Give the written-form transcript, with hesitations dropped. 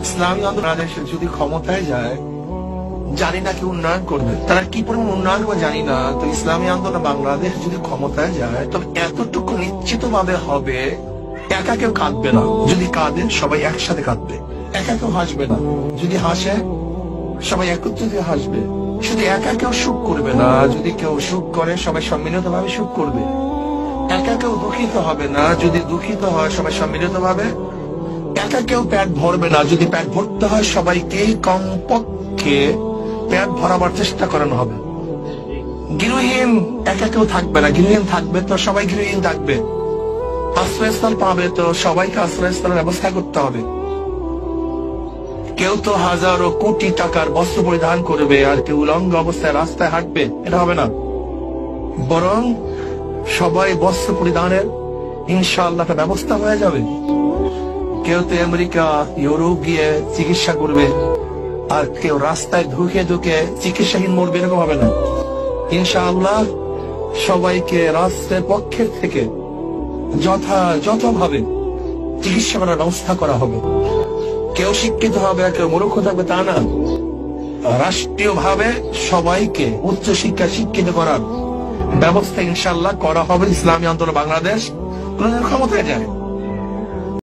ইসলামী আন্দোলন বাংলাদেশ যদি ক্ষমতায় যায়, জানি না কি উন্নয়ন করবে, তারা কি পরিমাণ উন্নয়ন করবে জানি না। তো ইসলামী আন্দোলন বাংলাদেশ যদি ক্ষমতায় যায়, তবে এতটুকু নিশ্চিত ভাবে হবে, একা কেউ কাঁদবে না। যদি কাঁদে সবাই একসাথে কাঁদবে, একা কেউ হাসবে না। যদি হাসে সবাই একত্রিত হাসবে। শুধু একা কেউ সুখ করবে না, যদি কেউ সুখ করে সবাই সম্মিলিত ভাবে সুখ করবে। একা কেউ দুঃখিত হবে না, যদি দুঃখিত হয় সবাই সম্মিলিত ভাবে। একা কেউ পেট ভরবে না, যদি পেট ভরতে হয় সবাইকে কমপক্ষে পেট ভরাবার চেষ্টা করানো হবে। গৃহহীন একা কেউ থাকবে না, গৃহহীন থাকবে তো সবাই গৃহহীন থাকবে। আশ্রয়স্থল পাবে তো সবাইকে আশ্রয়স্থলের ব্যবস্থা করতে হবে। কেউ তো হাজারো কোটি টাকার বস্ত্র পরিধান করবে আর কেউ উলঙ্গ অবস্থায় রাস্তায় হাঁটবে, এটা হবে না। বরং সবাই বস্ত্র পরিধানের ইনশাআল্লাহ একটা ব্যবস্থা হয়ে যাবে। কেউ তো আমেরিকা ইউরোপ গিয়ে চিকিৎসা করবে আর কেউ রাস্তায় ঢুকে ঢুকে চিকিৎসাহীন মরবে, এরকম হবে না। ইনশাআল্লাহ সবাইকে রাষ্ট্রের পক্ষের থেকে যথাযথভাবে চিকিৎসা করার ব্যবস্থা করা হবে। কেউ শিক্ষিত হবে আর কেউ মূর্খ থাকবে তা না। রাষ্ট্রীয় ভাবে সবাইকে উচ্চ শিক্ষা শিক্ষিত করার ব্যবস্থা ইনশাআল্লাহ করা হবে। ইসলামী আন্দোলন বাংলাদেশ ক্ষমতায় যায়।